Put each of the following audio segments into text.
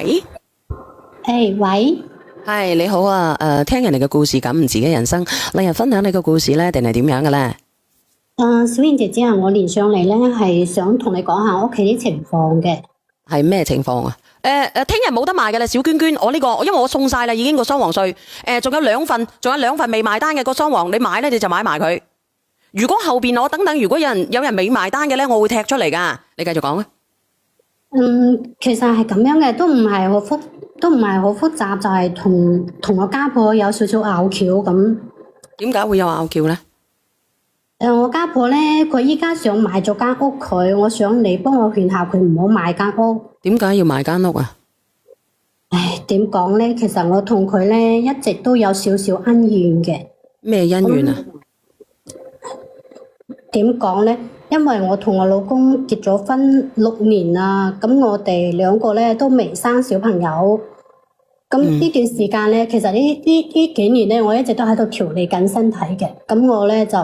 喂，喂，係你好啊，聽人哋嘅故事感悟自己人生，你係分享你個故事呢，定係點樣嘅呢？小燕姐姐啊，我連上嚟咧係想同你講下我屋企啲情況嘅。係咩情況啊？聽日冇得賣嘅啦，小娟娟，我呢個因為我送晒啦，已經個雙黃稅，仲有兩份未埋單嘅個雙黃，你買呢你就買埋佢。如果後邊我等等，如果有人未埋單嘅呢，我會踢出嚟噶。你繼續講啊。其實係咁樣嘅，都唔係好複雜，就係同我家婆有少少拗撬咁。點解會有拗撬呢？我家婆咧，佢依家想買咗間屋佢，我想你幫我勸下佢唔好買間屋。點解要買間屋啊？唉，點講咧？其實我同佢咧一直都有少少恩怨嘅。咩恩怨啊？點講咧？因為我同我老公結咗婚6年啦，咁我哋兩個咧都未生小朋友。咁呢段時間咧，其實呢幾年咧，我一直都喺度調理緊身體嘅。咁我咧就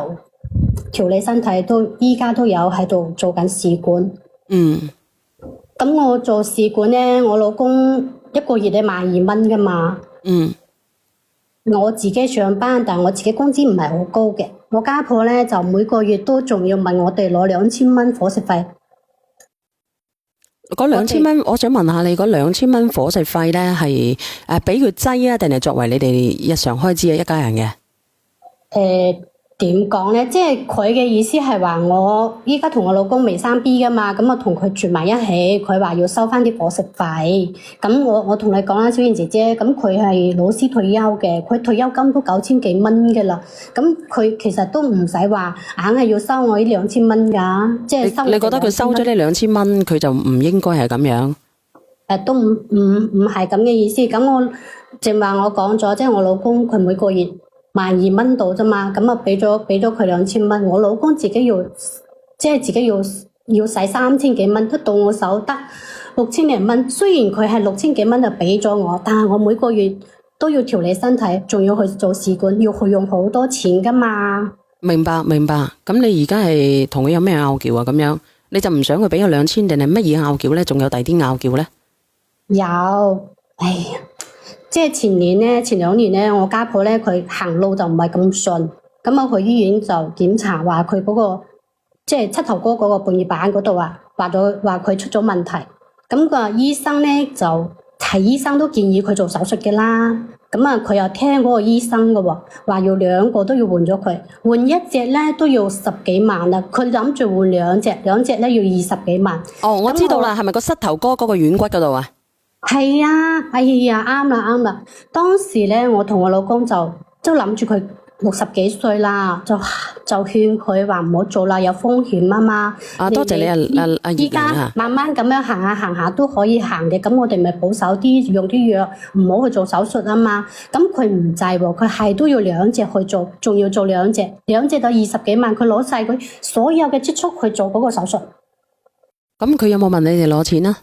調理身體依家都有喺度做緊試管。咁我做試管咧，我老公一個月咧12,000噶嘛。我自己上班，但係我自己工資唔係好高嘅。我家婆咧就每個月都仲要問我哋攞2000蚊伙食費。嗰2000蚊，我想問下你嗰2000蚊伙食費咧係俾佢擠啊，定係作為你哋日常開支啊？一家人嘅？點講咧？即係佢嘅意思係話我依家同我老公未生 B 噶嘛，咁我同佢住埋一起，佢話要收翻啲伙食費。咁我同你講啦，小燕姐姐，咁佢係老師退休嘅，佢退休金都9000幾蚊噶啦。咁佢其實都唔使話硬係要收我呢2000蚊噶，即係收。你覺得佢收咗呢2000蚊，佢就唔應該係咁樣？都唔係咁嘅意思。咁我正話我講咗，即係我老公佢每個月12,000到啫嘛，咁啊俾咗佢2000蚊，我老公自己要使3000幾蚊，都到我手得6000零蚊。雖然佢係6000幾蚊就俾咗我，但係我每個月都要調理身體，仲要去做試管，要去用好多錢噶嘛。明白。咁你而家係同佢有咩拗撬啊？咁樣你就唔想佢俾咗2000，定係乜嘢拗撬咧？仲有第啲拗撬咧？有，哎呀。即係前2年咧，我家婆咧佢行路就唔係咁順，咁我去醫院就檢查話佢嗰個即係膝頭哥嗰個半月板嗰度啊，話佢出咗問題。咁個醫生咧就係醫生都建議佢做手術嘅啦。咁啊佢又聽嗰個醫生嘅喎，話要2個都要換咗佢，換一隻咧都要10幾萬啦。佢諗住換兩隻咧要20幾萬。哦，我知道啦，係咪個膝頭哥嗰個軟骨嗰度啊？係啊，哎呀，啱啦。當時咧，我同我老公就諗住佢60幾歲啦，就勸佢話唔好做啦，有風險啊嘛。多謝你阿依家慢慢咁樣行下都可以行嘅，咁我哋咪保守啲，用啲藥，唔好去做手術啊嘛。咁佢唔制喎，佢係都要2隻去做，仲要做2隻就20幾萬，佢攞晒佢所有嘅積蓄去做嗰個手術。咁佢有冇問你哋攞錢啊？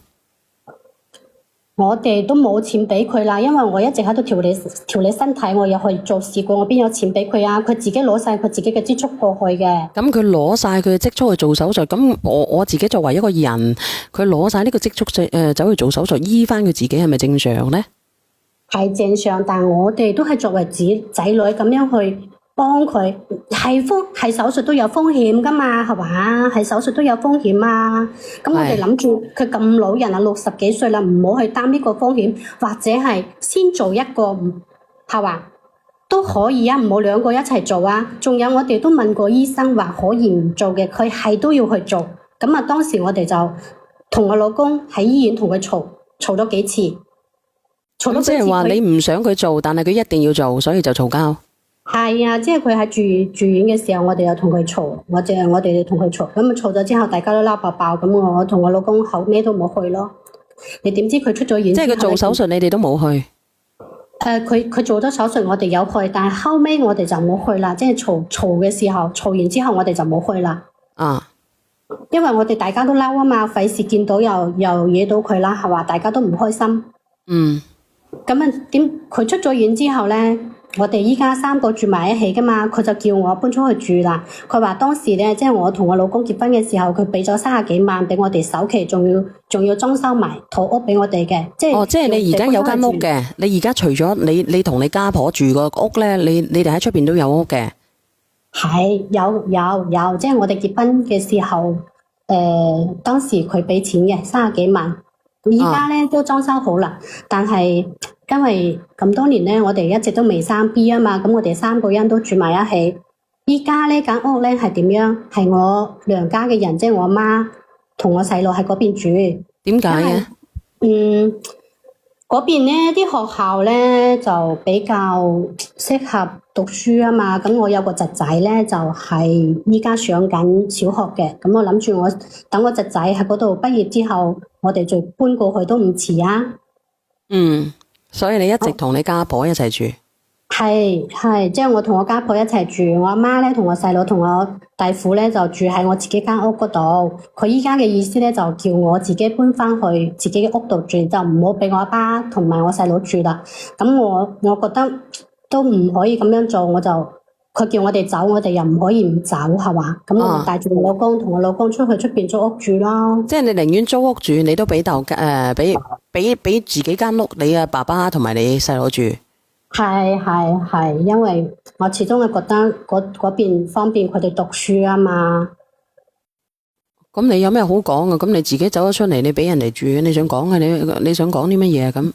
我哋都冇錢俾佢啦，因為我一直喺度調理身體，我又去做試管，我邊有錢俾佢啊？佢自己攞晒佢自己嘅積蓄過去嘅。咁佢攞晒佢嘅積蓄去做手術，咁我自己作為一個人，佢攞晒呢個積蓄走去做手術，醫翻佢自己係咪正常呢？係正常，但我哋都係作為仔女咁樣去幫佢，係手術都有風險噶嘛，係嘛？係手術都有風險啊！咁我哋諗住佢咁老人啊，60幾歲啦，唔好去擔呢個風險，或者係先做一個，係嘛？都可以啊，唔好2個一齊做啊！仲有我哋都問過醫生話可以唔做嘅，佢係都要去做。咁啊，當時我哋就同我老公喺醫院同佢嘈咗幾次，咁即係話你唔想佢做，但係佢一定要做，所以就嘈交。係啊，即係佢喺住院嘅時候，我哋又同佢嘈，我哋同佢嘈，咁啊嘈咗之後，大家都鬧爆爆，咁我同我老公後尾都冇去咯。你點知佢出咗院之後？即係佢做手術，你哋都冇去？佢做咗手術，我哋有去，但係後尾我哋就冇去啦。即係嘈嘅時候，嘈完之後我哋就冇去啦。因為我哋大家都嬲啊嘛，費事見到又惹到佢啦，係話大家都唔開心。咁啊，佢出咗院之後咧？我哋依家3個住埋一起噶嘛，佢就叫我搬出去住啦。佢話當時咧，即係我同我老公結婚嘅時候，佢俾咗30幾萬俾我哋首期，仲要裝修埋套屋俾我哋嘅。即係你而家有間屋嘅，你而家除咗你同你家婆住個屋咧，你哋喺出邊都有屋嘅。係有，即係我哋結婚嘅時候，當時佢俾錢嘅30幾萬，而家咧都裝修好啦，但係因為咁多年咧，我哋一直都未生 B 啊嘛，咁我哋3個人都住埋一起。依家呢間屋咧係點樣？係我娘家嘅人，即係我媽同我細佬喺嗰邊住。點解嘅？嗰邊咧啲學校咧就比較適合讀書啊嘛，咁我有個侄仔咧就係依家上緊小學嘅，咁我諗住我等我侄仔喺嗰度畢業之後，我哋就搬過去都唔遲啊。所以你一直同你家婆一齊住？係，即係我同我家婆一齊住，我阿媽咧同我細佬同我弟婦咧就住喺我自己間屋嗰度。佢依家嘅意思咧就叫我自己搬翻去自己嘅屋度住，就唔好俾我阿爸同埋我細佬住啦。咁我覺得都唔可以咁樣做，佢叫我哋走，我哋又唔可以唔走，係嘛？咁我帶住我老公同我老公出去出邊租屋住咯。即係你寧願租屋住，你都俾俾自己間屋，你爸爸同埋你細佬住。係，因為我始終係覺得嗰邊方便佢哋讀書啊嘛。咁你有咩好講啊？咁你自己走咗出嚟，你俾人哋住，你想講啊？你想講啲乜嘢啊？咁